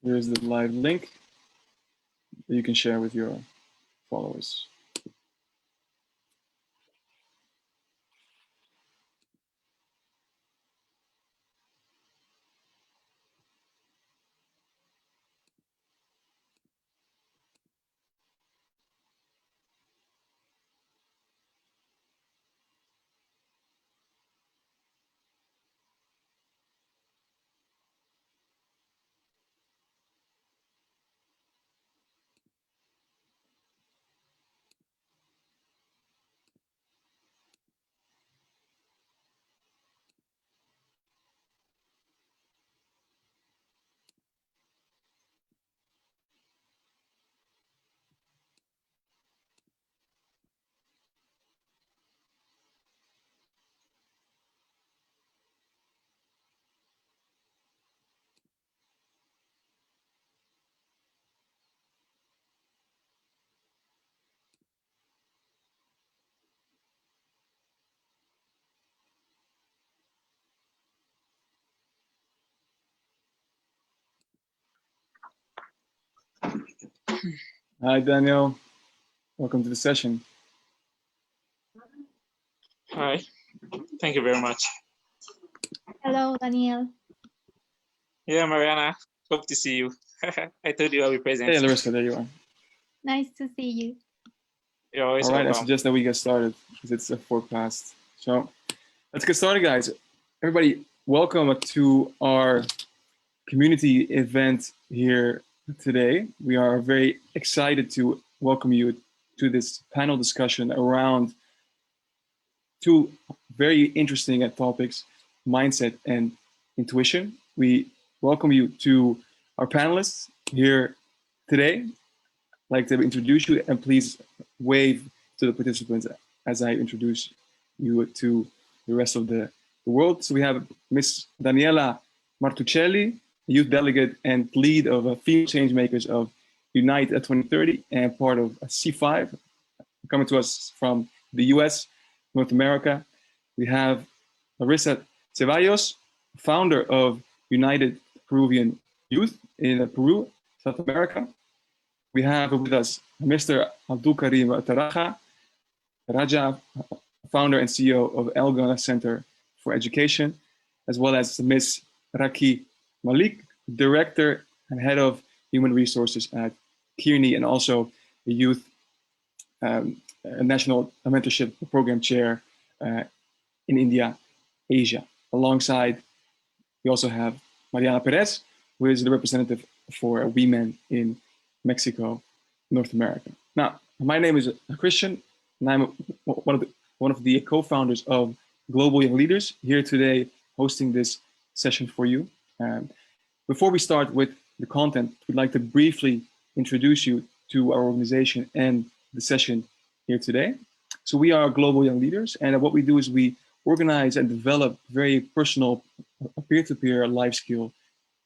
Here's the live link that you can share with your followers. Hi, Daniel. Welcome to the session. Hi, thank you very much. Hello, Daniel. Yeah, Mariana, hope to see you. I told you I'll be present. Hey, Larissa, there you are. Nice to see you. You're always All right, I welcome. suggest that we get started because it's 4 past. So let's get started, guys. Everybody, welcome to our community event here today. We are very excited to welcome you to this panel discussion around two very interesting topics, mindset and intuition. We welcome you to our panelists here today. I'd like to introduce you, and please wave to the participants as I introduce you to the rest of the world. So we have Miss Daniela Martuccelli, youth delegate and lead of Female Changemakers of Unite 2030 and part of C5, coming to us from the US, North America. We have Larissa Ceballos, founder of United Peruvian Youth in Peru, South America. We have with us Mr. Abdul Karim Raja, founder and CEO of Elga Center for Education, as well as Ms. Raki Malik, director and head of human resources at Kearney, and also a youth national mentorship program chair in India, Asia. Alongside, we also have Mariana Perez, who is the representative for Women in Mexico, North America. Now, my name is Christian, and I'm one of the co-founders of Global Young Leaders, here today hosting this session for you. Before we start with the content, we'd like to briefly introduce you to our organization and the session here today. So we are Global Young Leaders, and what we do is we organize and develop very personal peer-to-peer life skill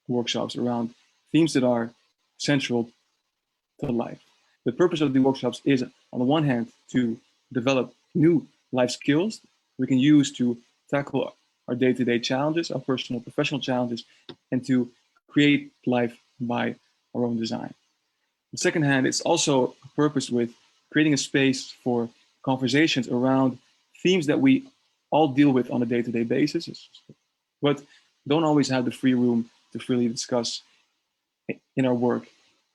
workshops around themes that are central to life. The purpose of the workshops is, on the one hand, to develop new life skills we can use to tackle our day-to-day challenges, our personal, professional challenges, and to create life by our own design. On the second hand, it's also a purpose with creating a space for conversations around themes that we all deal with on a day-to-day basis, but don't always have the free room to freely discuss in our work,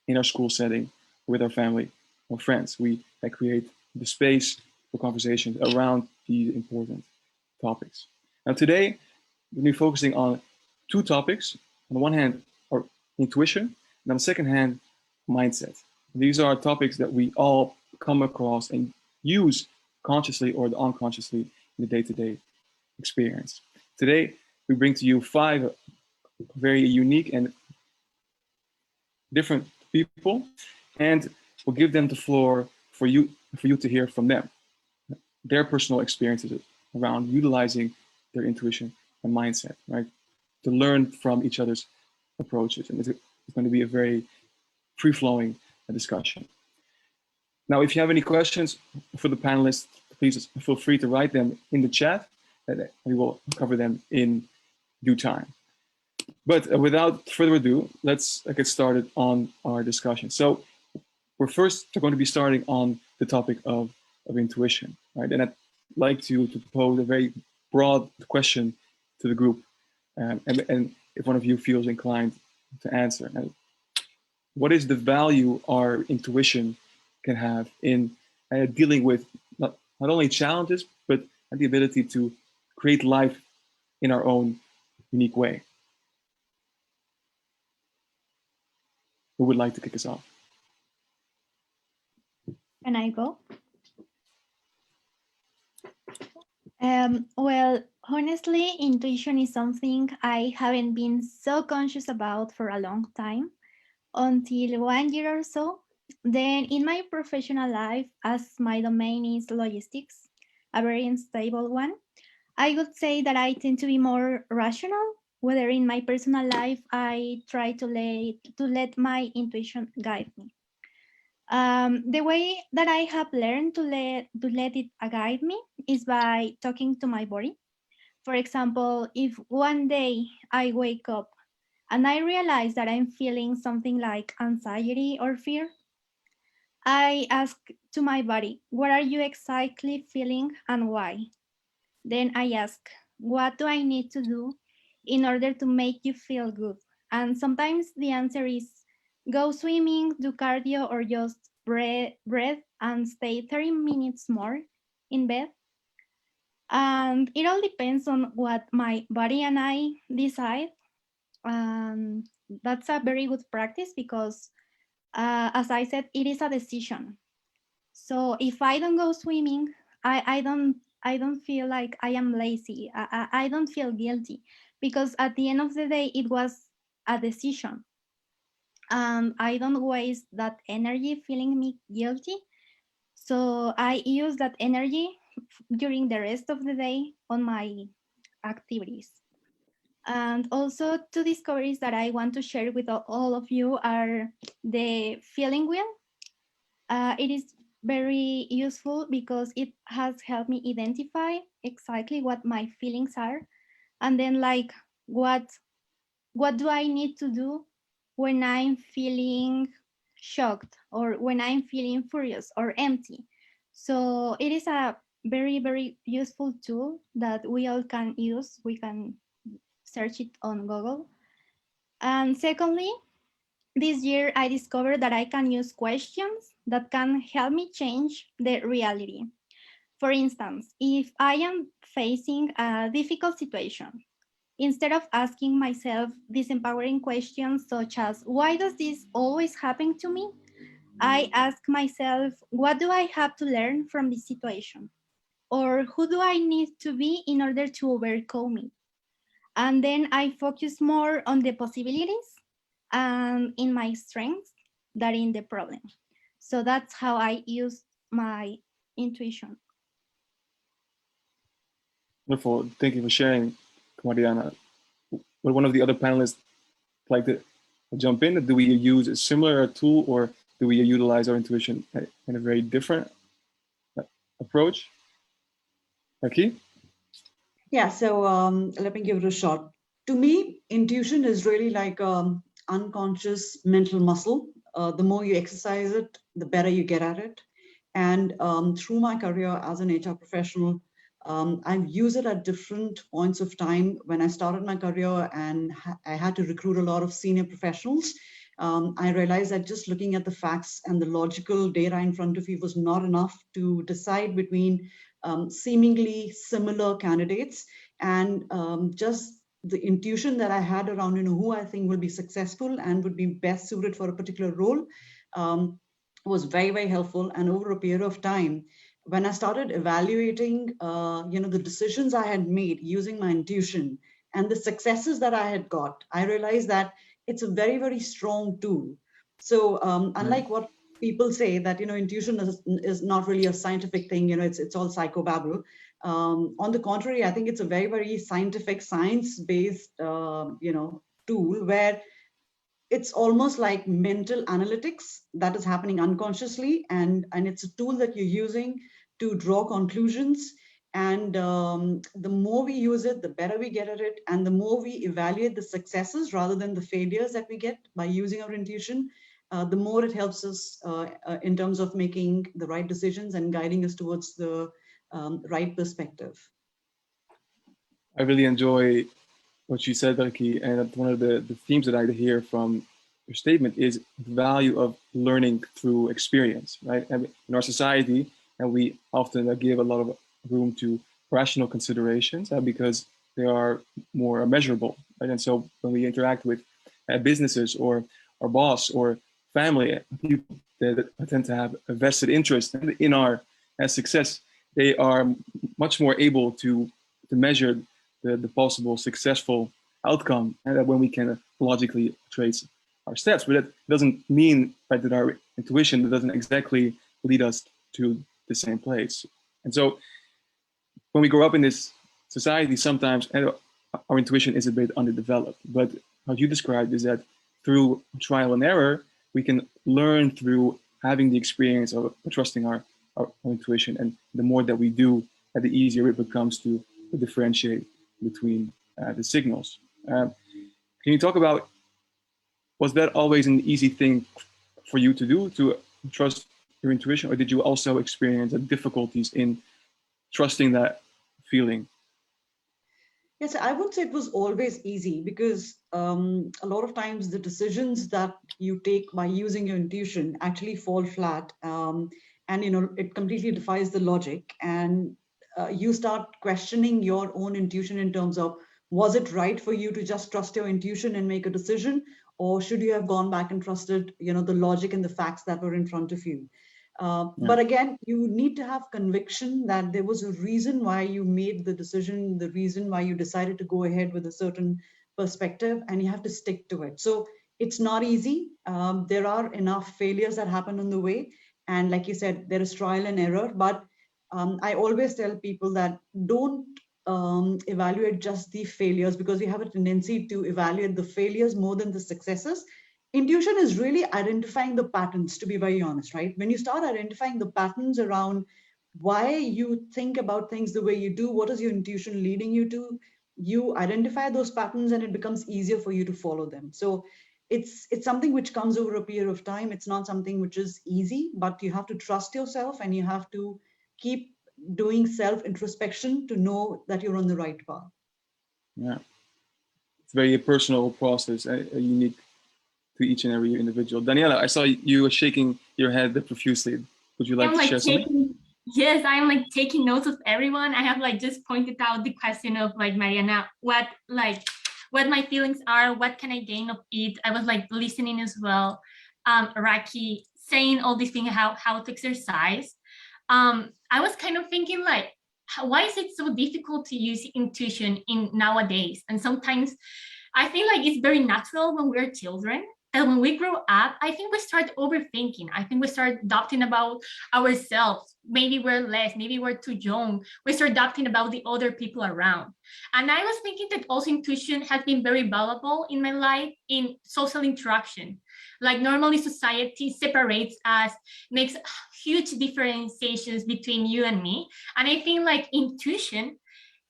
in our school setting, with our family or friends. We create the space for conversations around these important topics. Now today, we're going to be focusing on two topics. On the one hand, our intuition, and on the second hand, mindset. These are topics that we all come across and use consciously or unconsciously in the day-to-day experience. Today, we bring to you 5 very unique and different people, and we'll give them the floor for you to hear from them, their personal experiences around utilizing their intuition and mindset, right? To learn from each other's approaches. And it's going to be a very free-flowing discussion. Now, if you have any questions for the panelists, please feel free to write them in the chat, and we will cover them in due time. But without further ado, let's get started on our discussion. So we're first going to be starting on the topic of intuition, right? And I'd like to pose a very broad question to the group, and if one of you feels inclined to answer. Now, what is the value our intuition can have in dealing with not only challenges, but the ability to create life in our own unique way? Who would like to kick us off? Can I go? Well, honestly, intuition is something I haven't been so conscious about for a long time, until 1 year or so. Then in my professional life, as my domain is logistics, a very unstable one, I would say that I tend to be more rational, whether in my personal life, I try to let my intuition guide me. The way that I have learned to let it guide me is by talking to my body. For example, if one day I wake up and I realize that I'm feeling something like anxiety or fear, I ask to my body, what are you exactly feeling and why? Then I ask, what do I need to do in order to make you feel good? And sometimes the answer is go swimming, do cardio, or just breathe and stay 30 minutes more in bed. And it all depends on what my body and I decide. That's a very good practice because, as I said, it is a decision. So if I don't go swimming, I don't feel like I am lazy. I don't feel guilty because at the end of the day, it was a decision. And I don't waste that energy feeling me guilty. So I use that energy during the rest of the day on my activities. And also, two discoveries that I want to share with all of you are the feeling wheel. It is very useful because it has helped me identify exactly what my feelings are, and then like what do I need to do when I'm feeling shocked or when I'm feeling furious or empty. So it is a very useful tool that we all can use. We can search it on Google. And secondly, this year I discovered that I can use questions that can help me change the reality. For instance, if I am facing a difficult situation, instead of asking myself disempowering questions such as, why does this always happen to me? I ask myself, what do I have to learn from this situation? Or who do I need to be in order to overcome it? And then I focus more on the possibilities and in my strengths than in the problem. So that's how I use my intuition. Wonderful. Thank you for sharing, Mariana. Would one of the other panelists like to jump in? Do we use a similar tool or do we utilize our intuition in a very different approach? Aki? Yeah, so let me give it a shot. To me, intuition is really like unconscious mental muscle. The more you exercise it, the better you get at it. And through my career as an HR professional, I've used it at different points of time. When I started my career and I had to recruit a lot of senior professionals, I realized that just looking at the facts and the logical data in front of you was not enough to decide between seemingly similar candidates, and just the intuition that I had around who I think will be successful and would be best suited for a particular role was very helpful. And over a period of time, when I started evaluating the decisions I had made using my intuition and the successes that I had got, I realized that it's a very strong tool. So unlike what people say that intuition is not really a scientific thing, it's all psychobabble. On the contrary, I think it's a very scientific, science-based tool where it's almost like mental analytics that is happening unconsciously, and it's a tool that you're using to draw conclusions And the more we use it, the better we get at it. And the more we evaluate the successes rather than the failures that we get by using our intuition, the more it helps us in terms of making the right decisions and guiding us towards the right perspective. I really enjoy what you said, Becky, and one of the themes that I hear from your statement is the value of learning through experience, right? And in our society, and we often give a lot of room to rational considerations because they are more measurable, right? And so when we interact with businesses or our boss or family, people that tend to have a vested interest in our success, they are much more able to measure the possible successful outcome, and when we can logically trace our steps. But it doesn't mean, right, that our intuition doesn't exactly lead us to the same place. And so when we grow up in this society, sometimes our intuition is a bit underdeveloped. But how you described is that through trial and error, we can learn through having the experience of trusting our intuition. And the more that we do, the easier it becomes to differentiate between the signals. Can you talk about, was that always an easy thing for you to do, to trust your intuition, or did you also experience the difficulties in trusting that feeling? Yes, I would say it was always easy because a lot of times the decisions that you take by using your intuition actually fall flat, and it completely defies the logic, and you start questioning your own intuition in terms of, was it right for you to just trust your intuition and make a decision, or should you have gone back and trusted the logic and the facts that were in front of you? But again, you need to have conviction that there was a reason why you made the decision, the reason why you decided to go ahead with a certain perspective, and you have to stick to it. So it's not easy. There are enough failures that happen on the way. And like you said, there is trial and error. But I always tell people that don't evaluate just the failures, because we have a tendency to evaluate the failures more than the successes. Intuition is really identifying the patterns, to be very honest, right? When you start identifying the patterns around why you think about things the way you do, what is your intuition leading you to, you identify those patterns and it becomes easier for you to follow them. So it's something which comes over a period of time. It's not something which is easy, but you have to trust yourself and you have to keep doing self-introspection to know that you're on the right path. Yeah, it's very personal process, unique to each and every individual. Daniela, I saw you shaking your head profusely. Would you like to share something? Yes, I'm like taking notes of everyone. I have like just pointed out the question of like Mariana, what my feelings are, what can I gain of it? I was like listening as well. Raki saying all these things, how to exercise. I was kind of thinking like, why is it so difficult to use intuition in nowadays? And sometimes I feel like it's very natural when we're children. And when we grow up, I think we start overthinking. I think we start adopting about ourselves. Maybe we're less, maybe we're too young. We start adopting about the other people around. And I was thinking that also intuition has been very valuable in my life in social interaction. Like normally society separates us, makes huge differentiations between you and me. And I think like intuition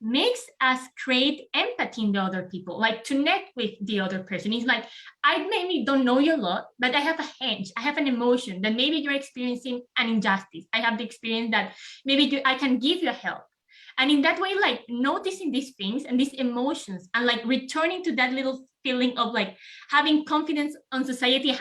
makes us create empathy in the other people, like connect with the other person. It's like, I maybe don't know you a lot, but I have a hunch, I have an emotion that maybe you're experiencing an injustice. I have the experience that maybe I can give you help. And in that way, like noticing these things and these emotions and like returning to that little feeling of like having confidence on society,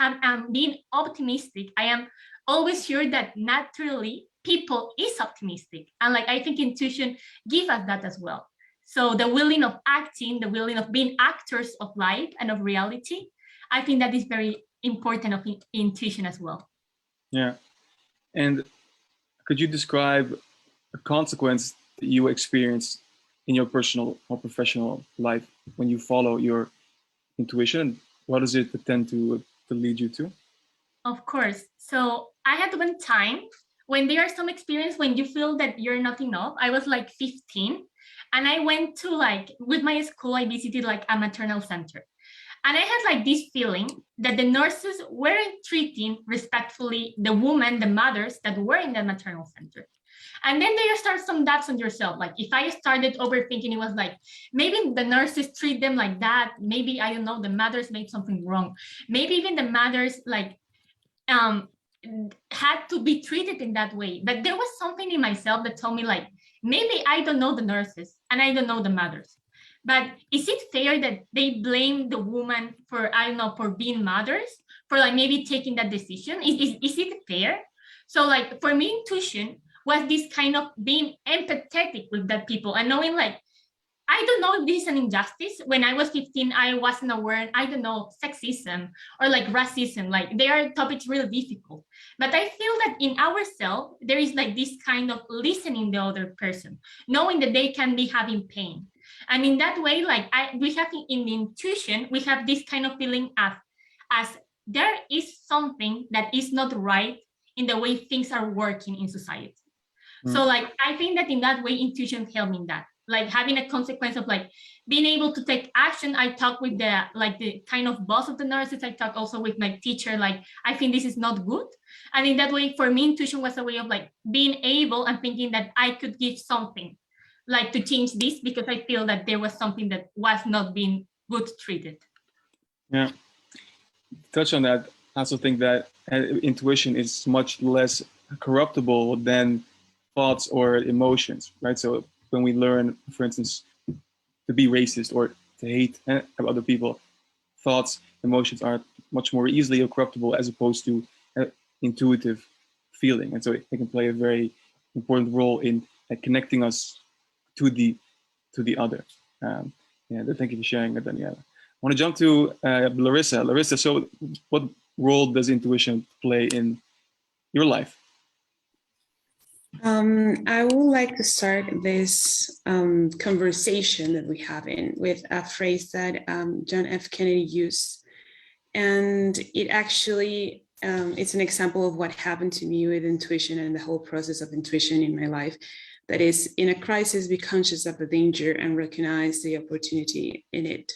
being optimistic. I am always sure that naturally people is optimistic, and like I think intuition gives us that as well. So the willing of acting, the willing of being actors of life and of reality, I think that is very important of intuition as well. Yeah. And could you describe a consequence that you experience in your personal or professional life when you follow your intuition? What does it tend to lead you to? Of course. So I had one time when there are some experience when you feel that you're not enough. I was like 15 and I went to like, with my school, I visited like a maternal center. And I had like this feeling that the nurses weren't treating respectfully the women, the mothers that were in the maternal center. And then there start some doubts on yourself. Like if I started overthinking, it was like, maybe the nurses treat them like that. Maybe, I don't know, the mothers made something wrong. Maybe even the mothers like had to be treated in that way. But there was something in myself that told me like, maybe I don't know the nurses and I don't know the mothers. But is it fair that they blame the woman for, I don't know, for being mothers, for like maybe taking that decision? Is it fair? So like for me, intuition was this kind of being empathetic with that people and knowing like, I don't know if this is an injustice. When I was 15, I wasn't aware, I don't know, sexism or like racism, like they are topics really difficult. But I feel that in ourselves, there is like this kind of listening the other person, knowing that they can be having pain. And in that way, like we have in the intuition, we have this kind of feeling as there is something that is not right in the way things are working in society. So like, I think that in that way, intuition helped me in that, like having a consequence of like being able to take action. I talk with the kind of boss of the nurses. I talk also with my teacher, like, I think this is not good. And in that way, for me, intuition was a way of like being able and thinking that I could give something like to change this, because I feel that there was something that was not being good treated. Yeah. Touch on that. I also think that intuition is much less corruptible than thoughts or emotions, right? So when we learn, for instance, to be racist or to hate other people, thoughts, emotions are much more easily corruptible as opposed to intuitive feeling. And so it can play a very important role in connecting us to the other. Thank you for sharing that, Daniela. I want to jump to Larissa. Larissa, so what role does intuition play in your life? I would like to start this conversation that we're having with a phrase that John F. Kennedy used. And it actually, it's an example of what happened to me with intuition and the whole process of intuition in my life. That is, in a crisis, be conscious of the danger and recognize the opportunity in it.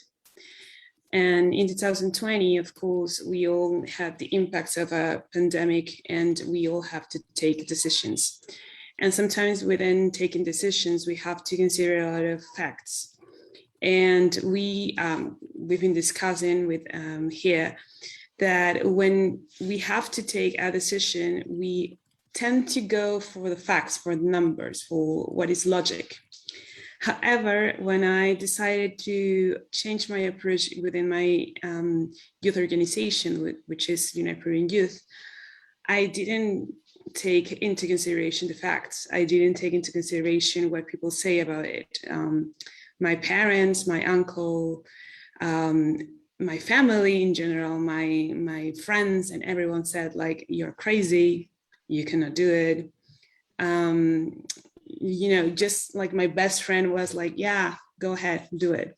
And in 2020, of course, we all had the impacts of a pandemic and we all have to take decisions. And sometimes within taking decisions, we have to consider a lot of facts. And we've been discussing with here that when we have to take a decision, we tend to go for the facts, for the numbers, for what is logic. However, when I decided to change my approach within my youth organization, which is Unite Peruvian Youth, I didn't take into consideration the facts. I didn't take into consideration what people say about it. My parents, my uncle, my family in general, my friends, and everyone said like, you're crazy, you cannot do it. Just like my best friend was like, yeah, go ahead, do it.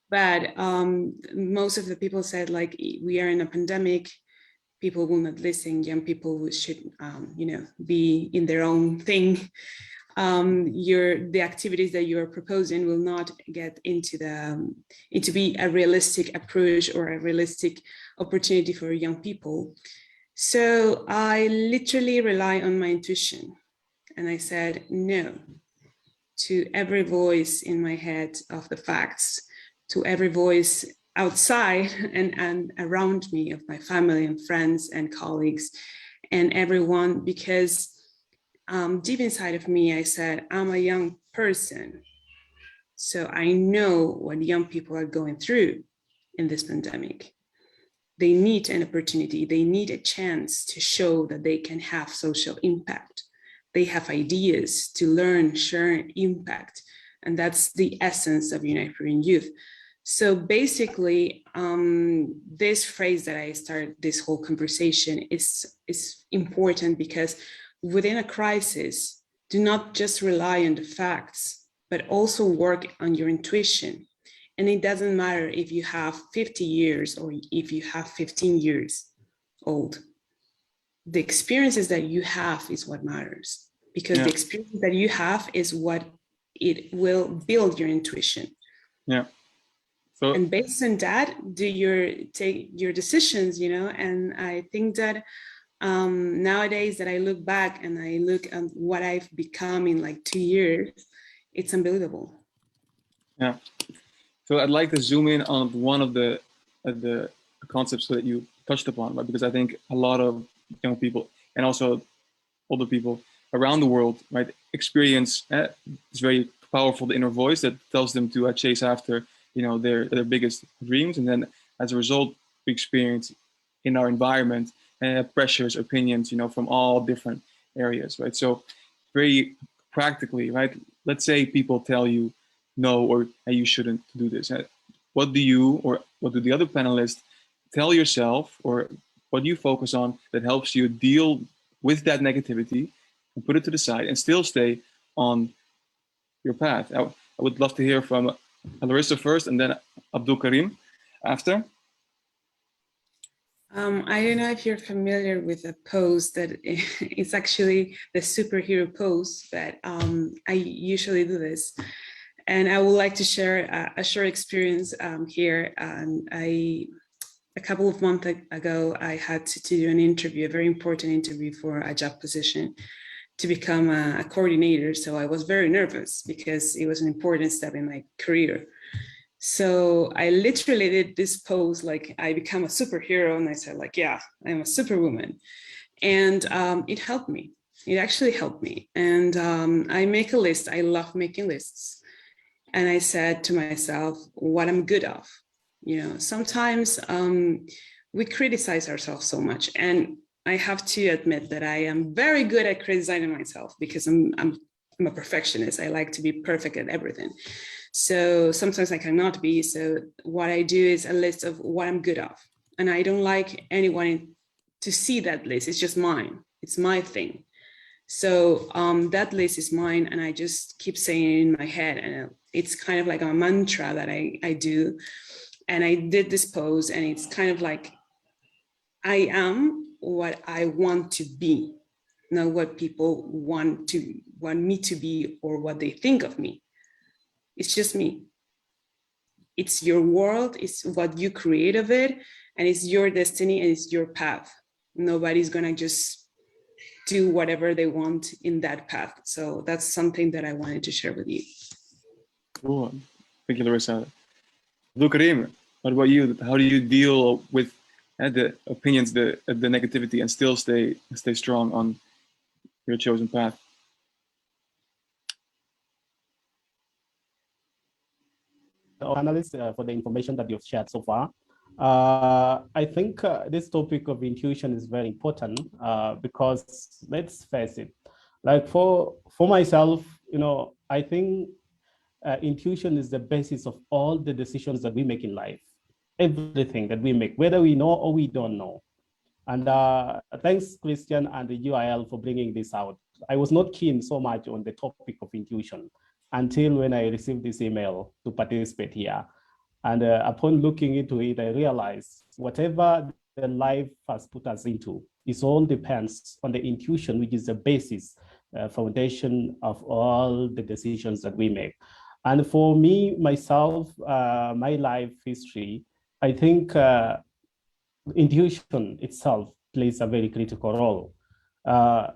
But most of the people said like, we are in a pandemic, people will not listen, young people should, be in their own thing. The activities that you are proposing will not get into be a realistic approach or a realistic opportunity for young people. So I literally rely on my intuition. And I said no to every voice in my head of the facts, to every voice outside and around me of my family and friends and colleagues and everyone, because deep inside of me, I said, I'm a young person. So I know what young people are going through in this pandemic. They need an opportunity. They need a chance to show that they can have social impact. They have ideas to learn, share, impact. And that's the essence of Unite Peruvian Youth. So basically, this phrase that I started this whole conversation is important, because within a crisis, do not just rely on the facts, but also work on your intuition. And it doesn't matter if you have 50 years or if you have 15 years old. The experiences that you have is what matters, because the experience that you have is what it will build your intuition. Yeah. So, and based on that, take your decisions, and I think that Nowadays that I look back and I look at what I've become in like 2 years, it's unbelievable. Yeah. So I'd like to zoom in on one of the concepts that you touched upon, right? Because I think a lot of young people and also older people around the world, right, experience this very powerful inner voice that tells them to chase after, you know, their biggest dreams, and then as a result, we experience in our environment pressures, opinions, you know, from all different areas, right? So very practically, right? Let's say people tell you no, or hey, you shouldn't do this. What do you, or what do the other panelists tell yourself, or what do you focus on that helps you deal with that negativity and put it to the side and still stay on your path? I would love to hear from Larissa first, and then Abdul Karim after. I don't know if you're familiar with a pose that it's actually the superhero pose, but I usually do this. And I would like to share a short experience here. A couple of months ago, I had to do an interview, a very important interview for a job position to become a coordinator. So I was very nervous because it was an important step in my career. So I literally did this pose, like I become a superhero, and I said like, yeah, I'm a superwoman. And it helped me. It actually helped me. And I make a list. I love making lists. And I said to myself, what I'm good of. You know, sometimes we criticize ourselves so much. And I have to admit that I am very good at criticizing myself because I'm a perfectionist. I like to be perfect at everything. So sometimes I cannot be. So what I do is a list of what I'm good of. And I don't like anyone to see that list. It's just mine. It's my thing. So that list is mine. And I just keep saying it in my head. And it's kind of like a mantra that I do. And I did this pose, and it's kind of like, I am what I want to be, not what people want me to be or what they think of me. It's just me. It's your world, it's what you create of it, and it's your destiny and it's your path. Nobody's gonna just do whatever they want in that path. So that's something that I wanted to share with you. Cool. Thank you, Larissa. Abdul Karim, what about you? How do you deal with the opinions, the negativity, and still stay strong on your chosen path? Analysts for the information that you've shared so far. I think this topic of intuition is very important because let's face it, like for myself, you know, I think intuition is the basis of all the decisions that we make in life, everything that we make, whether we know or we don't know. And thanks, Christian and the UIL for bringing this out. I was not keen so much on the topic of intuition until when I received this email to participate here. And upon looking into it, I realized whatever the life has put us into, it all depends on the intuition, which is the basis, foundation of all the decisions that we make. And for me, myself, my life history, I think intuition itself plays a very critical role.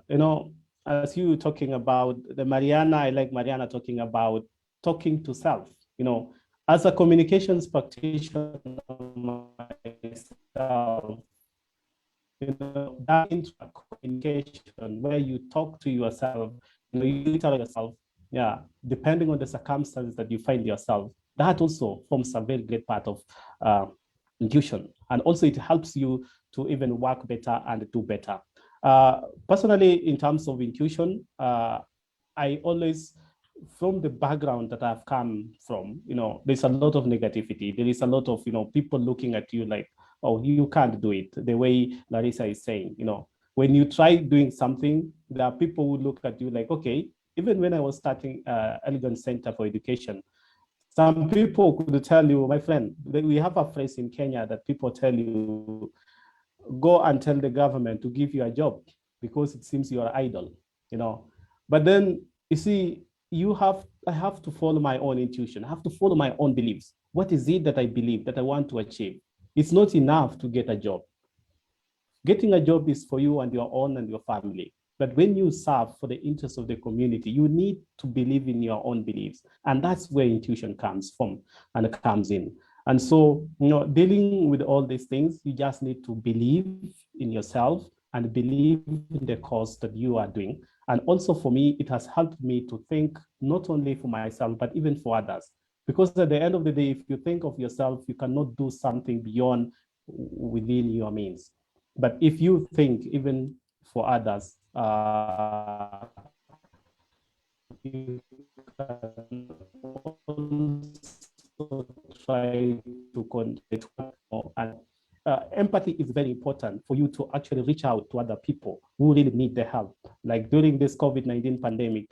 You know, as you were talking about the Mariana, I like Mariana talking about talking to self. You know, as a communications practitioner myself, you know, that communication where you talk to yourself, you know, you tell yourself, yeah, depending on the circumstances that you find yourself, that also forms a very great part of intuition. And also it helps you to even work better and do better. Personally, in terms of intuition, I always, from the background that I've come from, you know, there's a lot of negativity. There is a lot of, you know, people looking at you like, oh, you can't do it. The way Larissa is saying, you know, when you try doing something, there are people who look at you like, okay, even when I was starting Elegance Center for Education, some people could tell you, my friend, we have a phrase in Kenya that people tell you, go and tell the government to give you a job because it seems you are idle, you know. But then you see, I have to follow my own intuition. I have to follow my own beliefs. What is it that I believe that I want to achieve? It's not enough to get a job. Getting a job is for you and your own and your family. But when you serve for the interest of the community, you need to believe in your own beliefs. And that's where intuition comes from and comes in. And so, dealing with all these things, you just need to believe in yourself and believe in the cause that you are doing. And also for me, it has helped me to think not only for myself, but even for others. Because at the end of the day, if you think of yourself, you cannot do something beyond within your means. But if you think even for others, you can also try to connect. And empathy is very important for you to actually reach out to other people who really need the help. Like during this COVID-19 pandemic,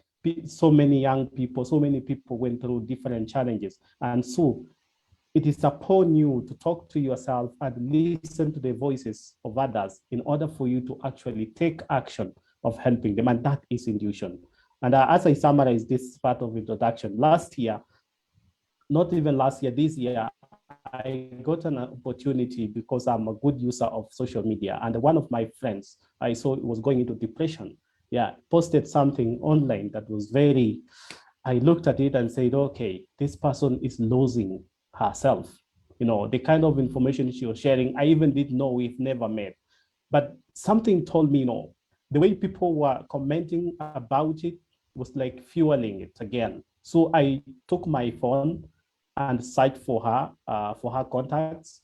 so many young people, so many people went through different challenges. And so it is upon you to talk to yourself and listen to the voices of others in order for you to actually take action of helping them. And that is intuition. And as I summarize this part of introduction, last year, not even last year, this year, I got an opportunity because I'm a good user of social media. And one of my friends I saw was going into depression. Yeah, posted something online that was I looked at it and said, okay, this person is losing herself. The kind of information she was sharing, I even didn't know, we've never met. But something told me, the way people were commenting about it was like fueling it again. So I took my phone and searched for her contacts.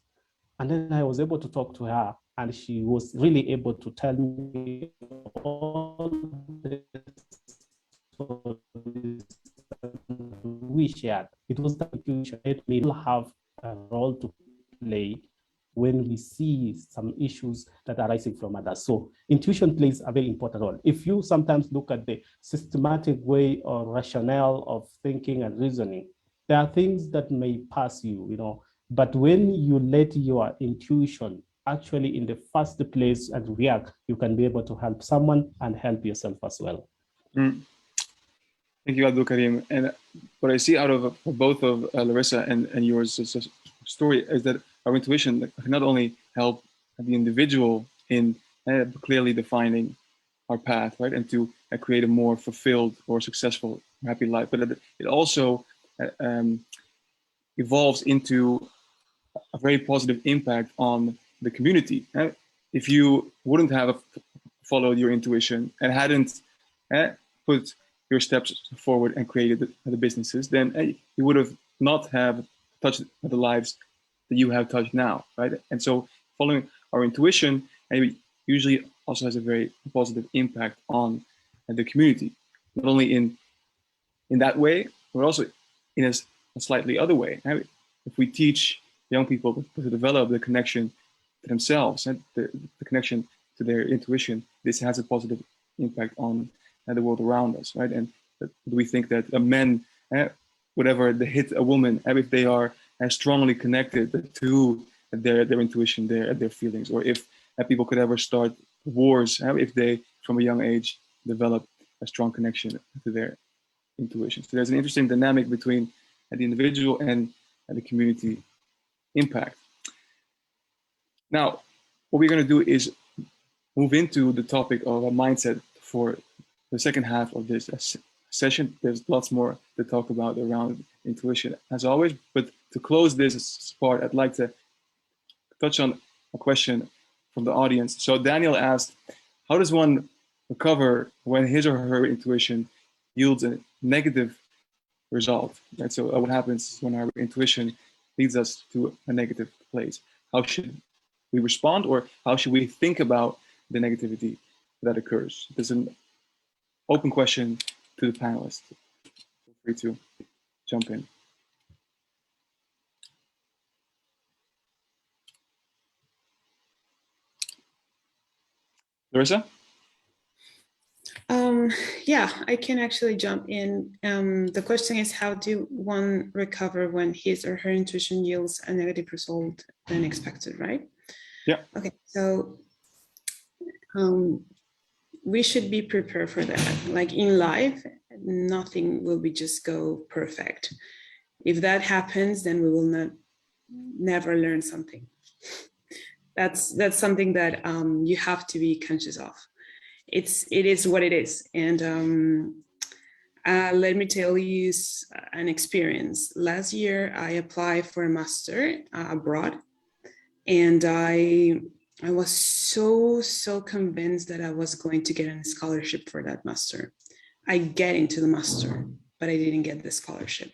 And then I was able to talk to her, and she was really able to tell me all the stories we shared. It was that intuition that we will have a role to play when we see some issues that are arising from others. So intuition plays a very important role. If you sometimes look at the systematic way or rationale of thinking and reasoning, there are things that may pass you, but when you let your intuition actually in the first place and react, you can be able to help someone and help yourself as well. Thank you, Abdul Karim. And what I see out of both of Larissa and yours story is that our intuition can not only help the individual in clearly defining our path, right, and to create a more fulfilled or successful, happy life, but it also evolves into a very positive impact on the community. If you wouldn't have followed your intuition and hadn't put your steps forward and created the businesses, then you would have not have touched the lives that you have touched now, right? And so following our intuition usually also has a very positive impact on the community, not only in that way, but also in a slightly other way. If we teach young people to develop the connection to themselves and the connection to their intuition, this has a positive impact on the world around us, right? And we think that men, whatever they hit a woman, if they are strongly connected to their intuition, their feelings, or if people could ever start wars, if they, from a young age, develop a strong connection to their intuition. So there's an interesting dynamic between the individual and the community impact. Now, what we're going to do is move into the topic of a mindset for the second half of this session. There's lots more to talk about around intuition, as always. But to close this part, I'd like to touch on a question from the audience. So Daniel asked, how does one recover when his or her intuition yields a negative result? Right? So what happens when our intuition leads us to a negative place? How should we respond, or how should we think about the negativity that occurs? There's an open question to the panelists. Feel free to jump in. Larissa? Yeah, I can actually jump in. The question is, how do one recover when his or her intuition yields a negative result than expected, right? Yeah. Okay, so we should be prepared for that. Like in life, nothing will be just go perfect. If that happens, then we will never learn something. That's something that you have to be conscious of. It is what it is. And let me tell you an experience. Last year, I applied for a master abroad, and I was so convinced that I was going to get a scholarship for that master. I get into the master, but I didn't get the scholarship.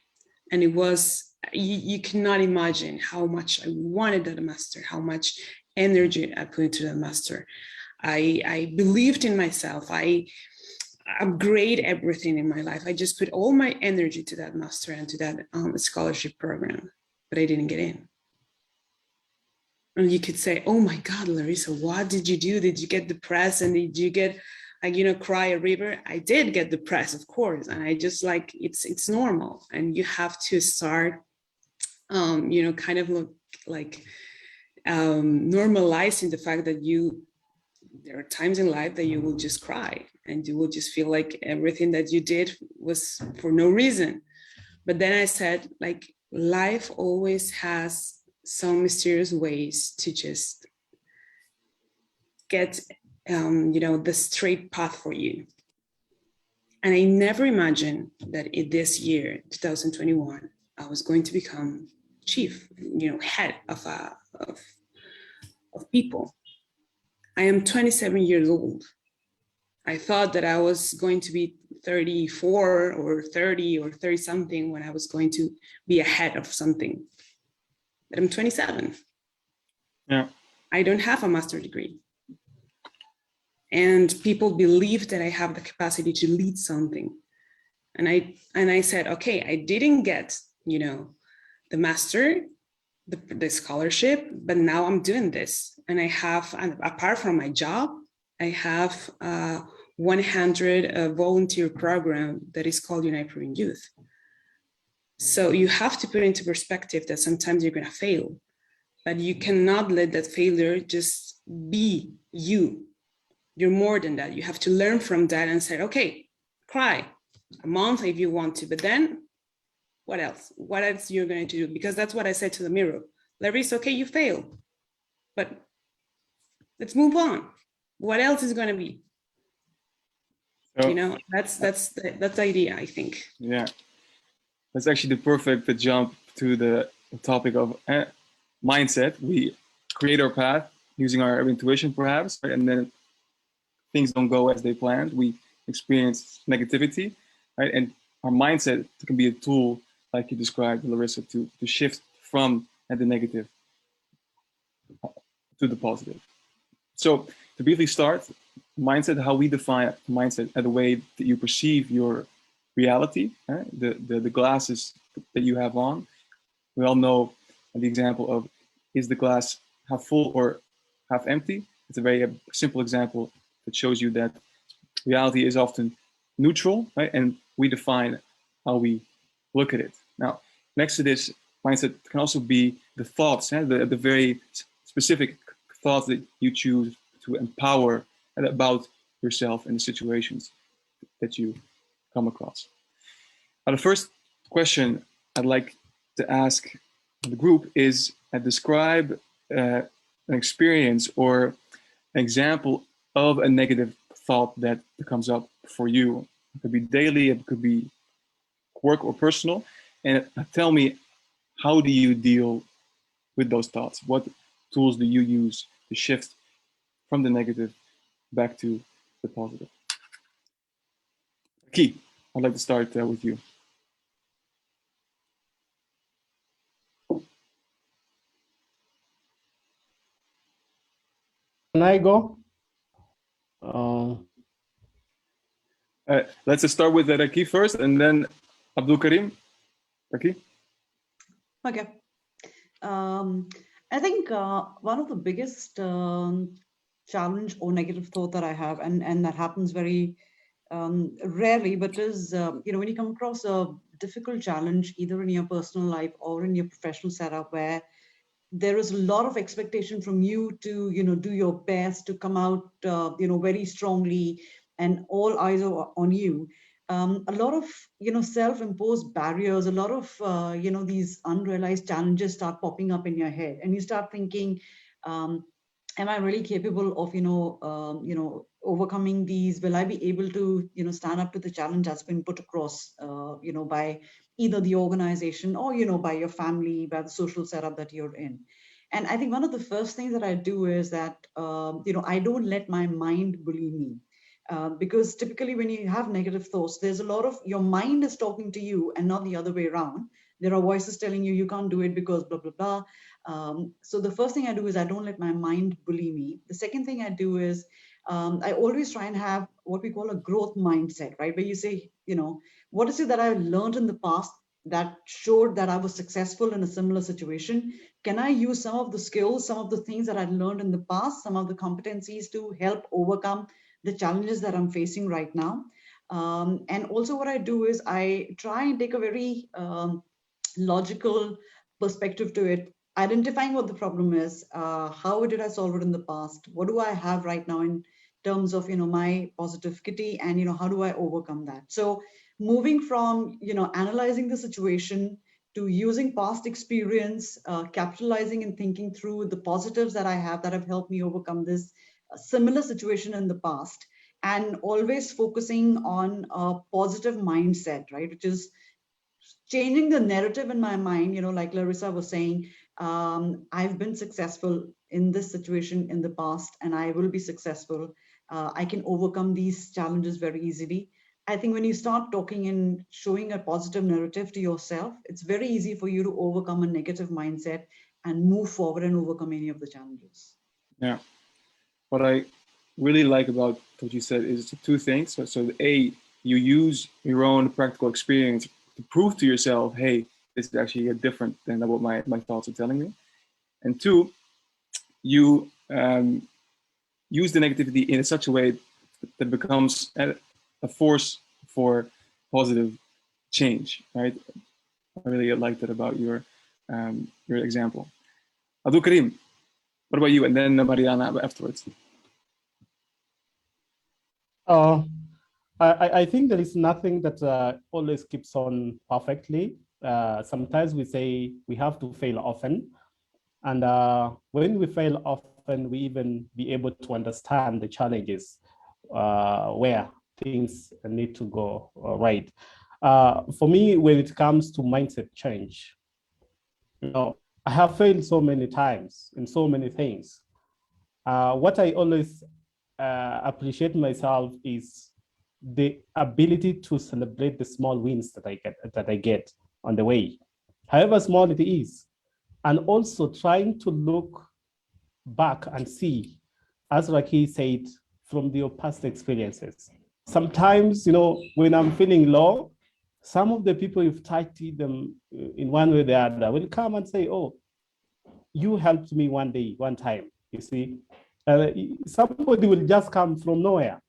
And it was, you cannot imagine how much I wanted that master, how much energy I put into the master. I believed in myself. I upgrade everything in my life. I just put all my energy to that master and to that scholarship program, but I didn't get in. And you could say, oh my God, Larissa, what did you do? Did you get depressed? And did you get, like, you know, cry a river? I did get depressed, of course. And I just like, it's normal. And you have to start, you know, kind of look like normalizing the fact that there are times in life that you will just cry and you will just feel like everything that you did was for no reason. But then I said, like, life always has some mysterious ways to just get, you know, the straight path for you. And I never imagined that in this year, 2021, I was going to become chief, you know, head of people. I am 27 years old. I thought that I was going to be 34 or 30 or 30 something when I was going to be ahead of something. But I'm 27. Yeah. I don't have a master's degree. And people believe that I have the capacity to lead something. And I said, okay, I didn't get, you know, the master, the scholarship, but now I'm doing this. And I have, apart from my job, I have 100 volunteer program that is called Unite Peruvian Youth. So you have to put into perspective that sometimes you're going to fail, but you cannot let that failure just be you. You're more than that. You have to learn from that and say, okay, cry a month if you want to, but then what else? What else you're going to do? Because that's what I said to the mirror. Larissa, okay, you failed, but let's move on. What else is going to be? So, you know, that's the idea, I think. Yeah, that's actually the perfect jump to the topic of mindset. We create our path using our intuition, perhaps, right? And then things don't go as they planned. We experience negativity, right? And our mindset can be a tool, like you described, Larissa, to shift from the negative to the positive. So to briefly start, mindset, how we define mindset as the way that you perceive your reality, right? The glasses that you have on. We all know the example of, is the glass half full or half empty? It's a very simple example that shows you that reality is often neutral, right? And we define how we look at it. Now, next to this, mindset can also be the thoughts, the very specific thoughts that you choose to empower about yourself and the situations that you come across. Now, the first question I'd like to ask the group is, describe an experience or an example of a negative thought that comes up for you. It could be daily, it could be work or personal. And tell me, how do you deal with those thoughts? What tools do you use to shift from the negative back to the positive? Key, I'd like to start with you. Can I go? Let's just start with Raki first, and then Abdul Karim. Raki? Okay. I think one of the biggest challenge or negative thought that I have, and that happens very rarely, but is, when you come across a difficult challenge, either in your personal life or in your professional setup, where there is a lot of expectation from you to, do your best to come out, very strongly, and all eyes are on you. A lot of, self-imposed barriers, a lot of, these unrealized challenges start popping up in your head, and you start thinking, am I really capable of, overcoming these? Will I be able to, stand up to the challenge that's been put across, by either the organization or, by your family, by the social setup that you're in? And I think one of the first things that I do is that, I don't let my mind bully me. Because typically when you have negative thoughts, there's a lot of, your mind is talking to you and not the other way around. There are voices telling you, you can't do it because blah, blah, blah. So the first thing I do is I don't let my mind bully me. The second thing I do is I always try and have what we call a growth mindset, right? Where you say, what is it that I learned in the past that showed that I was successful in a similar situation? Can I use some of the skills, some of the things that I learned in the past, some of the competencies to help overcome the challenges that I'm facing right now? And also what I do is I try and take a very logical perspective to it, identifying what the problem is, how did I solve it in the past, what do I have right now in terms of my positivity, and how do I overcome that? So moving from analyzing the situation to using past experience, capitalizing and thinking through the positives that I have that have helped me overcome this similar situation in the past, and always focusing on a positive mindset, right? Which is changing the narrative in my mind, like Larissa was saying, I've been successful in this situation in the past, and I will be successful. I can overcome these challenges very easily. I think when you start talking and showing a positive narrative to yourself, it's very easy for you to overcome a negative mindset and move forward and overcome any of the challenges. Yeah. What I really like about what you said is two things. So A, you use your own practical experience to prove to yourself, hey, this is actually different than what my thoughts are telling me. And two, you use the negativity in such a way that becomes a force for positive change, right? I really like that about your example. Abdul Karim, what about you? And then Mariana afterwards. I think there is nothing that always keeps on perfectly. Sometimes we say we have to fail often. And when we fail often, we even be able to understand the challenges where things need to go right. For me, when it comes to mindset change, I have failed so many times in so many things. What I always appreciate myself is the ability to celebrate the small wins that I get on the way, however small it is, and also trying to look back and see, as Raki said, from your past experiences. Sometimes, when I'm feeling low, some of the people you've touched them in one way or the other will come and say, oh, you helped me one day, one time, you see. Somebody will just come from nowhere,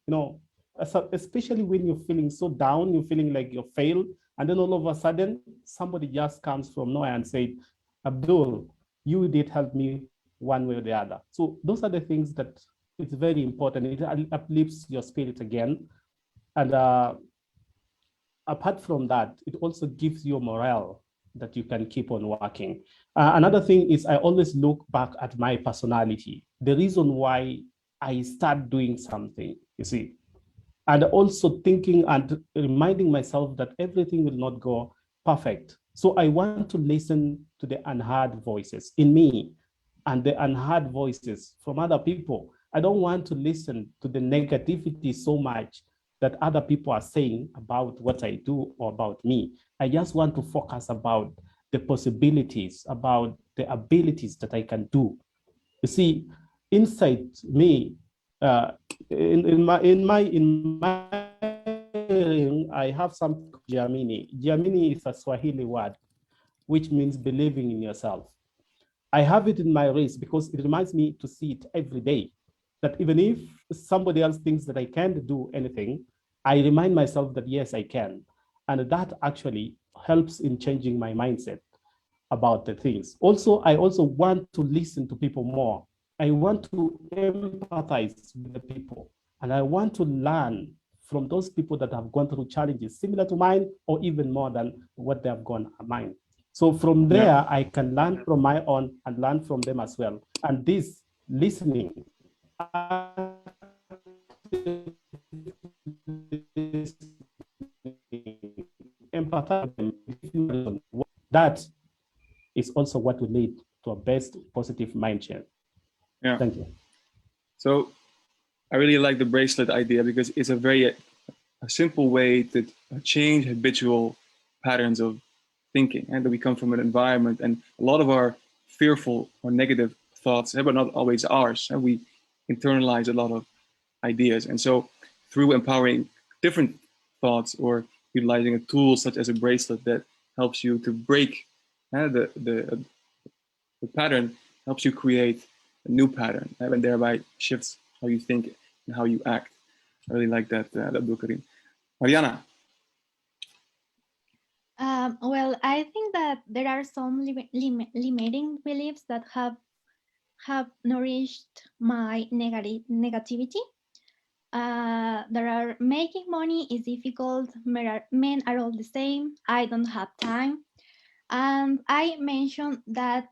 especially when you're feeling so down, you're feeling like you failed, and then all of a sudden, somebody just comes from nowhere and said, Abdul, you did help me one way or the other. So those are the things that it's very important. It uplifts your spirit again. And apart from that, it also gives you morale that you can keep on working. Another thing is I always look back at my personality, the reason why I start doing something, you see, and also thinking and reminding myself that everything will not go perfect. So I want to listen to the unheard voices in me and the unheard voices from other people. I don't want to listen to the negativity so much that other people are saying about what I do or about me. I just want to focus about the possibilities, about the abilities that I can do. You see, inside me, in my I have some Jamini. Jamini is a Swahili word, which means believing in yourself. I have it in my race because it reminds me to see it every day, that even if somebody else thinks that I can't do anything, I remind myself that yes, I can. And that actually helps in changing my mindset about the things. Also, I also want to listen to people more. I want to empathize with the people, and I want to learn from those people that have gone through challenges similar to mine or even more than what they have gone mine. So from there, I can learn from my own and learn from them as well. And this listening. Empathize. That is also what will lead to a best positive mind change. Yeah. Thank you. So I really like the bracelet idea because it's a very a simple way to change habitual patterns of thinking, and that we come from an environment, and a lot of our fearful or negative thoughts, but not always ours, and we internalize a lot of ideas. And so through empowering different thoughts or utilizing a tool such as a bracelet that helps you to break the pattern, helps you create a new pattern, and thereby shifts how you think and how you act. I really like that, Abdul Karim. Mariana. Well, I think that there are some limiting beliefs that have nourished my negativity. There are making money is difficult. Men are all the same. I don't have time. And I mentioned that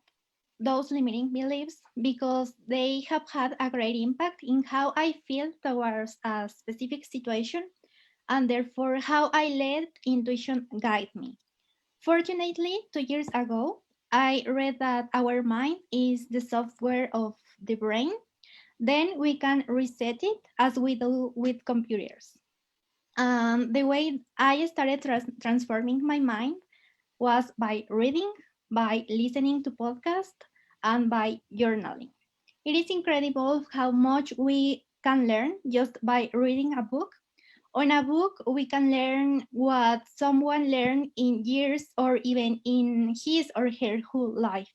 those limiting beliefs because they have had a great impact in how I feel towards a specific situation, and therefore how I let intuition guide me. Fortunately, 2 years ago, I read that our mind is the software of the brain. Then we can reset it as we do with computers. The way I started transforming my mind was by reading, by listening to podcasts, and by journaling. It is incredible how much we can learn just by reading a book. On a book, we can learn what someone learned in years or even in his or her whole life.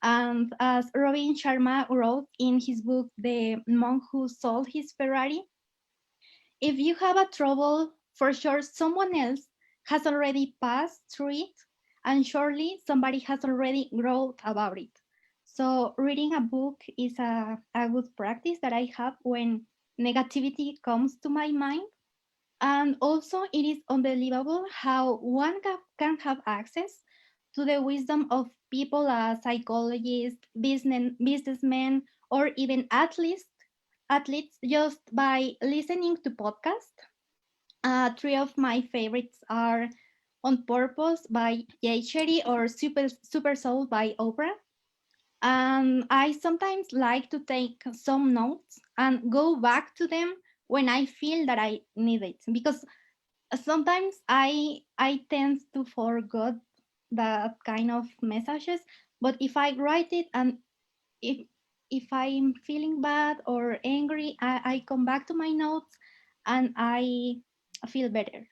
And as Robin Sharma wrote in his book, The Monk Who Sold His Ferrari, if you have a trouble, for sure someone else has already passed through it, and surely somebody has already wrote about it. So reading a book is a good practice that I have when negativity comes to my mind. And also it is unbelievable how one can have access to the wisdom of people as psychologists, businessmen, or even athletes just by listening to podcasts. Three of my favorites are On Purpose by Jay Shetty or Super Soul by Oprah. And I sometimes like to take some notes and go back to them when I feel that I need it, because sometimes I tend to forget that kind of messages. But if I write it, and if I'm feeling bad or angry, I come back to my notes and I feel better.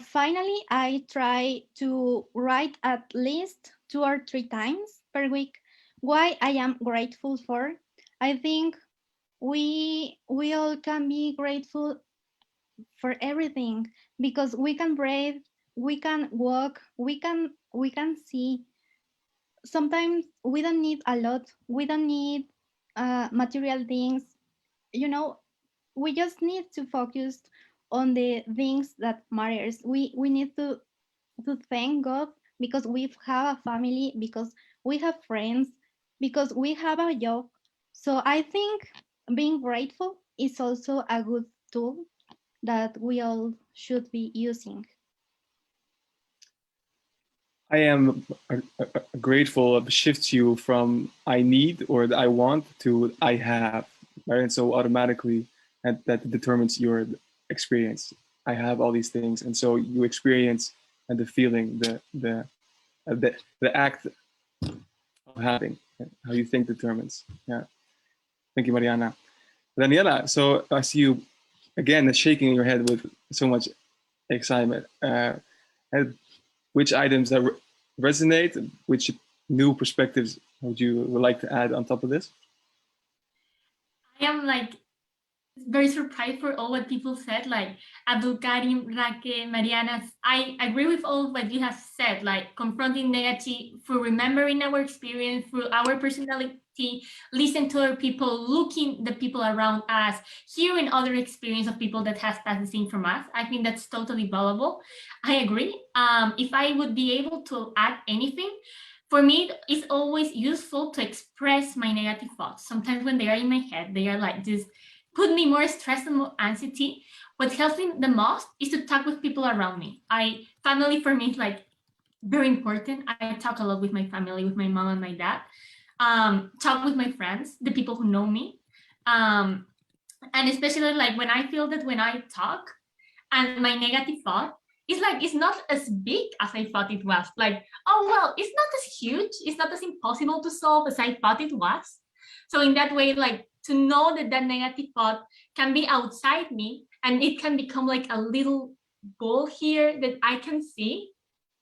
Finally, I try to write at least 2 or 3 times per week why I am grateful for. I think we all can be grateful for everything, because we can breathe, we can walk, we can see. Sometimes we don't need a lot, we don't need material things, we just need to focus on the things that matters. We need to thank God because we have a family, because we have friends, because we have a job. So I think being grateful is also a good tool that we all should be using. I am grateful of shifts you from I need or I want to I have, right? And so automatically that determines your experience. I have all these things, and so you experience and the feeling, the act of having, how you think determines. Yeah. Thank you, Mariana. Daniela, so I see you again shaking your head with so much excitement. And which items that resonate, which new perspectives would you like to add on top of this? I am like very surprised for all what people said, like Abdul Karim, Raque, Mariana. I agree with all of what you have said, like confronting negative through remembering our experience, through our personality, listen to other people, looking the people around us, hearing other experience of people that has passed the same from us. I think that's totally valuable. I agree. If I would be able to add anything, for me, it's always useful to express my negative thoughts. Sometimes when they are in my head, they are like just put me more stress and more anxiety. What helps me the most is to talk with people around me. Family for me is like very important. I talk a lot with my family, with my mom and my dad. Talk with my friends, the people who know me. And especially like when I feel that when I talk and my negative thought, it's not as big as I thought it was. Like, oh, well, it's not as huge. It's not as impossible to solve as I thought it was. So in that way, like to know that that negative thought can be outside me and it can become like a little goal here that I can see.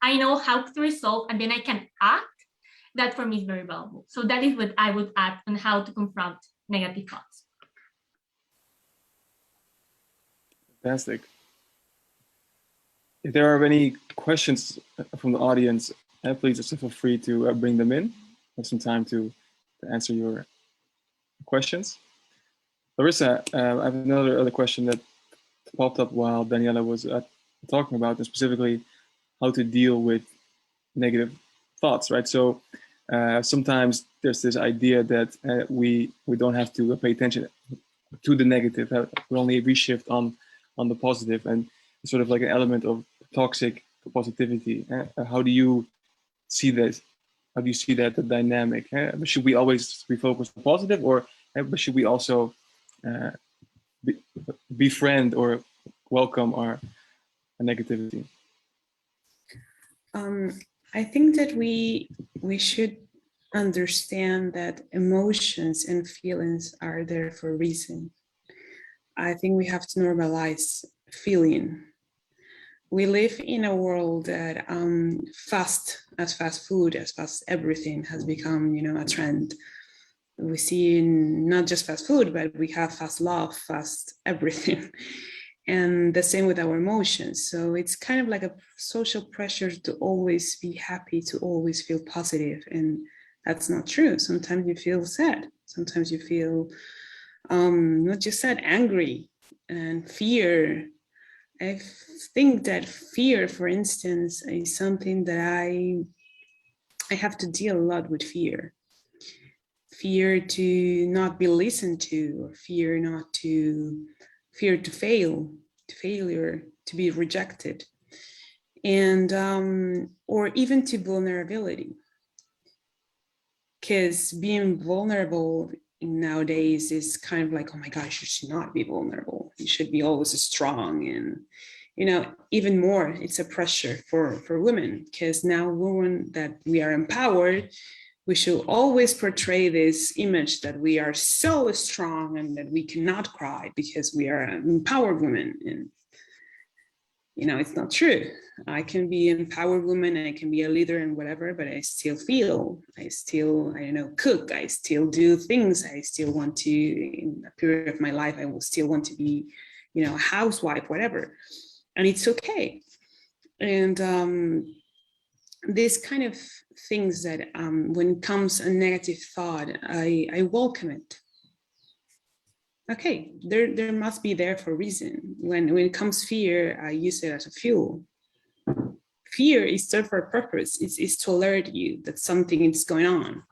I know how to resolve and then I can act. That for me is very valuable. So that is what I would add on how to confront negative thoughts. Fantastic. If there are any questions from the audience, please just feel free to bring them in. Have some time to answer your questions. Larissa, I have another other question that popped up while Daniela was talking about, and specifically how to deal with negative thoughts, right? So sometimes there's this idea that we don't have to pay attention to the negative. We only reshift on the positive, and it's sort of like an element of toxic positivity. How do you see this? How do you see that, the dynamic? Should we always be focused on positive, or should we also befriend or welcome our negativity? I think that we should understand that emotions and feelings are there for a reason. I think we have to normalize feeling. We live in a world that fast food, as fast everything has become, a trend. We see not just fast food, but we have fast love, fast everything. And the same with our emotions. So it's kind of like a social pressure to always be happy, to always feel positive. And that's not true. Sometimes you feel sad. Sometimes you feel not just sad, angry and fear. I think that fear, for instance, is something that I have to deal a lot with fear. Fear to not be listened to, or fear to fail, to failure, to be rejected, and or even to vulnerability. Because being vulnerable nowadays is kind of like, oh my gosh, you should not be vulnerable. You should be always strong. And, even more, it's a pressure for women, because now women that we are empowered, we should always portray this image that we are so strong and that we cannot cry because we are empowered women. And, it's not true. I can be an empowered woman and I can be a leader and whatever, but I still feel, I still, cook, I still do things. I still want to, in a period of my life, I will still want to be, a housewife, whatever. And it's okay. And these kind of things that when comes a negative thought, I welcome it. Okay, there must be there for a reason. When it comes fear, I use it as a fuel. Fear is there for a purpose. It's to alert you that something is going on.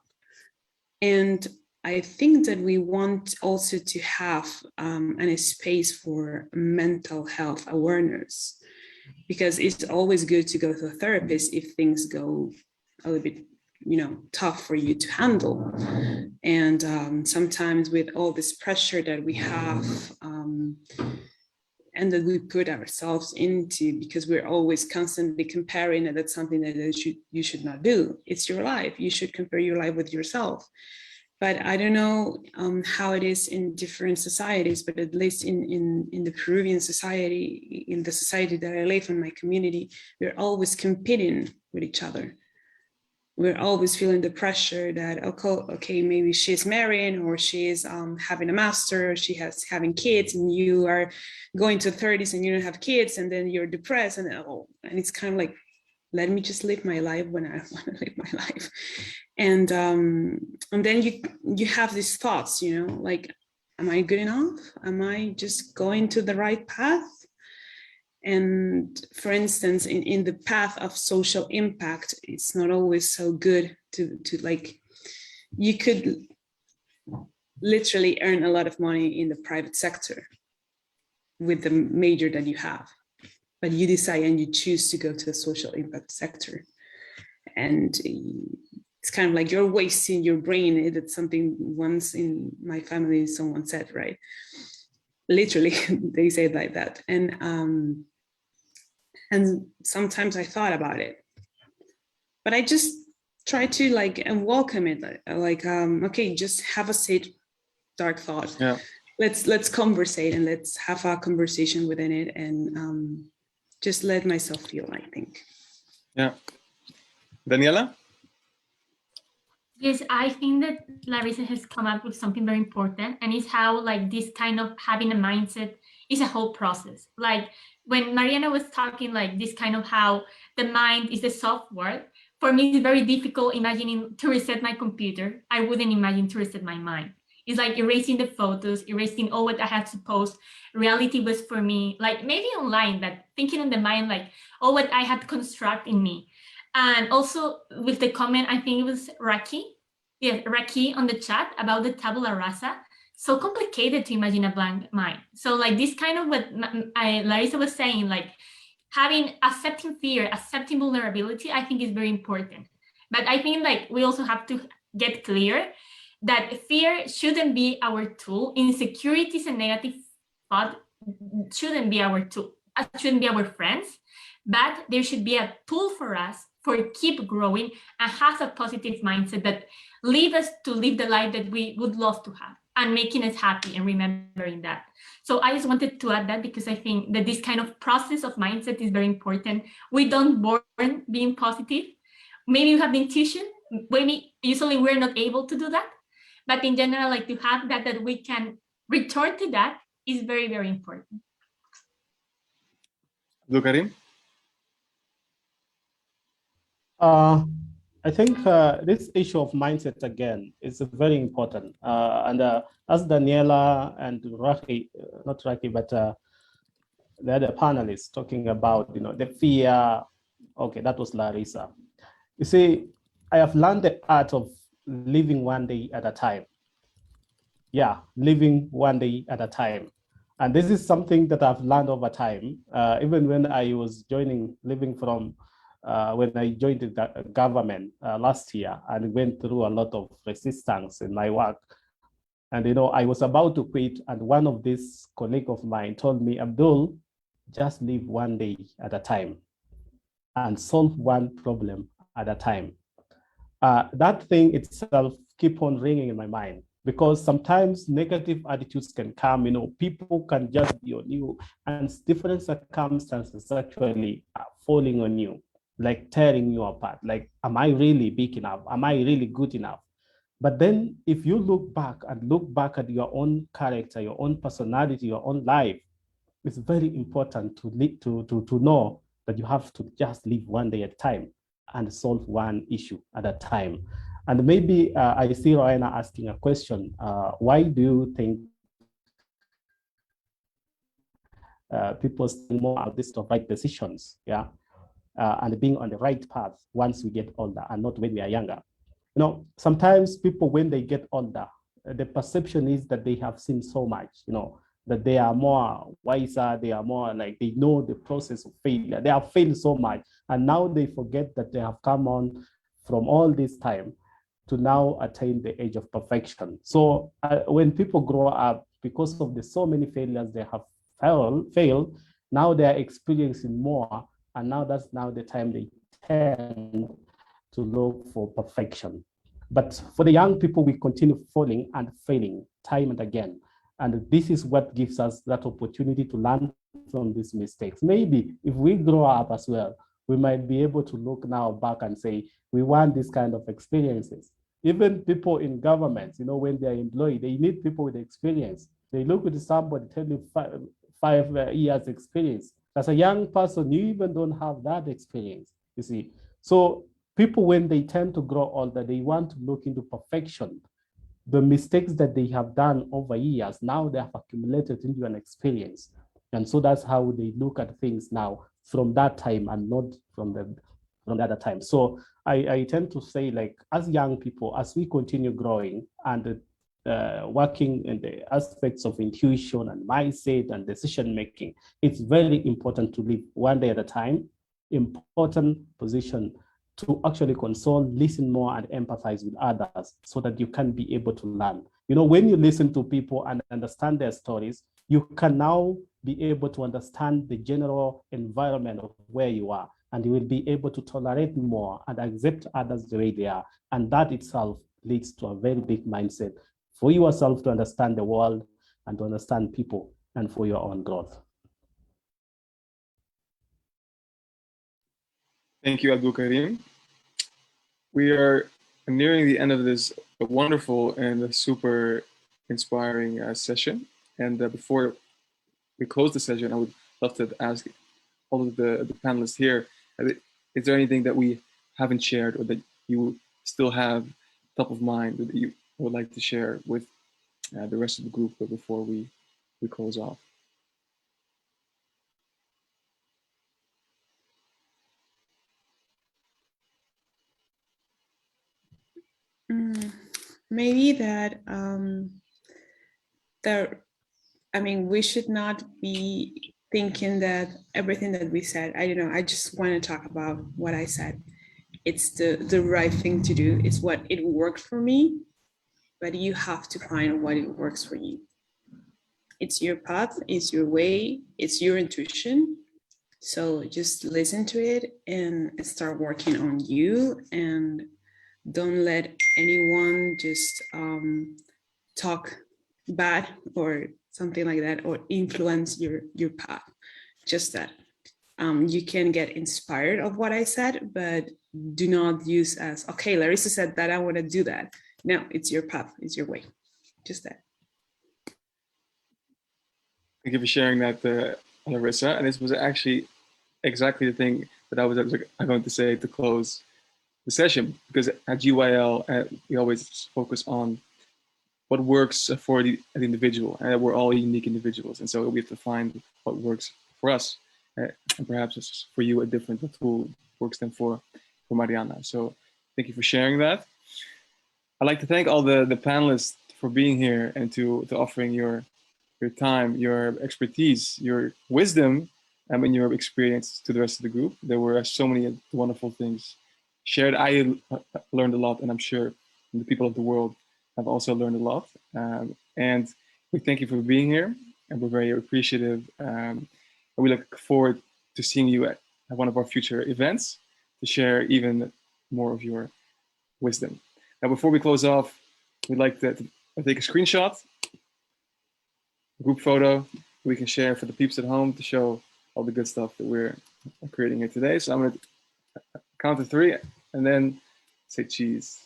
And I think that we want also to have a space for mental health awareness, because it's always good to go to a therapist if things go a little bit, tough for you to handle. And sometimes with all this pressure that we have and that we put ourselves into, because we're always constantly comparing, and that's something that you should not do. It's your life. You should compare your life with yourself. But I don't know how it is in different societies, but at least in the Peruvian society, in the society that I live in, my community, we're always competing with each other. We're always feeling the pressure that, okay, maybe she's marrying, or she is having a master, or she has having kids, and you are going to 30s and you don't have kids, and then you're depressed, and it's kind of like, let me just live my life when I want to live my life. And then you have these thoughts, like, am I good enough? Am I just going to the right path? And for instance, in the path of social impact, it's not always so good to like, you could literally earn a lot of money in the private sector with the major that you have, but you decide and you choose to go to the social impact sector. And it's kind of like you're wasting your brain. That's something once in my family, someone said, right? Literally, they say it like that. And sometimes I thought about it, but I just try to like and welcome it. Like, okay, just have a seat, dark thought. Yeah. Let's conversate and let's have a conversation within it, and just let myself feel, I think. Yeah. Daniela? Yes, I think that Larissa has come up with something very important, and it's how like this kind of having a mindset is a whole process. Like when Mariana was talking, like this kind of how the mind is the software. For me, it's very difficult imagining to reset my computer. I wouldn't imagine to reset my mind. It's like erasing the photos, erasing all what I had to post. Reality was for me, like maybe online, but thinking in the mind, like all what I had construct in me. And also with the comment, I think it was Raki. Yeah, Raki on the chat about the tabula rasa. So complicated to imagine a blank mind. So like this kind of what Larissa was saying, like accepting fear, accepting vulnerability, I think is very important. But I think like we also have to get clear that fear shouldn't be our tool. Insecurities and negative thought shouldn't be our tool, shouldn't be our friends, but there should be a tool for us for keep growing and have a positive mindset that lead us to live the life that we would love to have and making us happy and remembering that. So I just wanted to add that because I think that this kind of process of mindset is very important. We don't born being positive. Maybe you have the intuition, maybe usually we're not able to do that. But in general, like to have that we can return to that is very, very important. Karim? I think this issue of mindset again is very important. And as Daniela and Raki, not Raki, but the other panelists talking about, the fear. Okay, that was Larissa. You see, I have learned the art of living one day at a time. Yeah, living one day at a time. And this is something that I've learned over time. Even when I was living from when I joined the government last year and went through a lot of resistance in my work. And, I was about to quit. And one of these colleagues of mine told me, Abdul, just live one day at a time and solve one problem at a time. That thing itself keep on ringing in my mind, because sometimes negative attitudes can come, people can just be on you and different circumstances actually are falling on you, like tearing you apart. Like, am I really big enough? Am I really good enough? But then if you look back at your own character, your own personality, your own life, it's very important to know that you have to just live one day at a time and solve one issue at a time. And maybe I see Roena asking a question. Why do you think people still more of this of right decisions? Yeah, and being on the right path once we get older and not when we are younger. Sometimes people, when they get older, the perception is that they have seen so much, that they are more wiser, they are more like, they know the process of failure. They have failed so much. And now they forget that they have come on from all this time to now attain the age of perfection. So when people grow up, because of the so many failures they have failed, now they are experiencing more. And now that's now the time they tend to look for perfection. But for the young people, we continue falling and failing time and again. And this is what gives us that opportunity to learn from these mistakes. Maybe if we grow up as well, we might be able to look now back and say, we want this kind of experiences. Even people in governments, when they're employed, they need people with experience. They look at somebody, tell you 5 years experience. As a young person, you even don't have that experience, you see. So people, when they tend to grow older, they want to look into perfection. The mistakes that they have done over years, now they have accumulated into an experience. And so that's how they look at things now from that time and not from the other time. So I tend to say, like, as young people, as we continue growing and working in the aspects of intuition and mindset and decision making, it's very important to live one day at a time, important position to actually console, listen more, and empathize with others so that you can be able to learn. You know, when you listen to people and understand their stories, you can now be able to understand the general environment of where you are, and you will be able to tolerate more and accept others the way they are. And that itself leads to a very big mindset for yourself to understand the world and to understand people and for your own growth. Thank you, Abdul Karim. We are nearing the end of this wonderful and super inspiring session. And before we close the session, I would love to ask all of the panelists here, is there anything that we haven't shared or that you still have top of mind that you would like to share with the rest of the group before we close off? Maybe that I mean, we should not be thinking that everything that we said, I don't know, I just want to talk about what I said. It's the right thing to do. It's what it worked for me, but you have to find what it works for you. It's your path, it's your way, it's your intuition. So just listen to it and start working on you, and don't let anyone just talk bad or something like that, or influence your path. Just that you can get inspired of what I said, but do not use as, okay, Larissa said that, I want to do that. No, it's your path, it's your way. Just that. Thank you for sharing that, Larissa. And this was actually exactly the thing that I was going to say to close the session, because at GYL, we always focus on what works for the individual, and we're all unique individuals. And so we have to find what works for us. And perhaps it's for you a different tool works than for Mariana. So thank you for sharing that. I'd like to thank all the panelists for being here and to offering your time, your expertise, your wisdom, and your experience to the rest of the group. There were so many wonderful things shared. I learned a lot, and I'm sure the people of the world have also learned a lot. And we thank you for being here, and we're very appreciative. And we look forward to seeing you at one of our future events to share even more of your wisdom. Now, before we close off, we'd like to take a screenshot, a group photo we can share for the peeps at home to show all the good stuff that we're creating here today. So I'm going to count to 3 and then say cheese.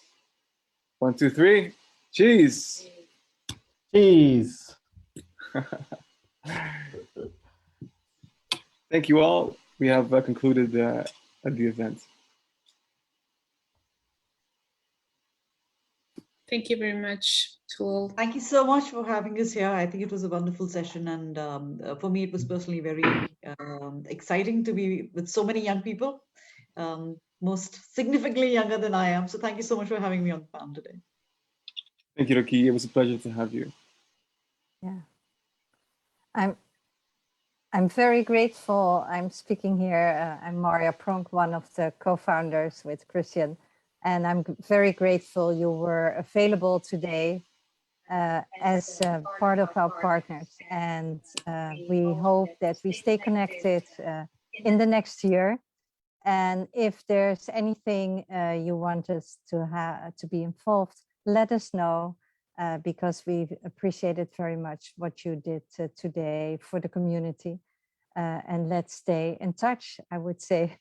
1, 2, 3. Cheese. Cheese. Thank you all. We have concluded the event. Thank you very much to all. Thank you so much for having us here. I think it was a wonderful session, and for me, it was personally very exciting to be with so many young people, most significantly younger than I am. So thank you so much for having me on the panel today. Thank you, Roki. It was a pleasure to have you. Yeah, I'm very grateful. I'm speaking here. I'm Maria Pronk, one of the co-founders with Christian, and I'm very grateful you were available today as part of our partners. And we hope that we stay connected in the next year. And if there's anything you want us to be involved, let us know, because we appreciated very much what you did today for the community. And let's stay in touch, I would say.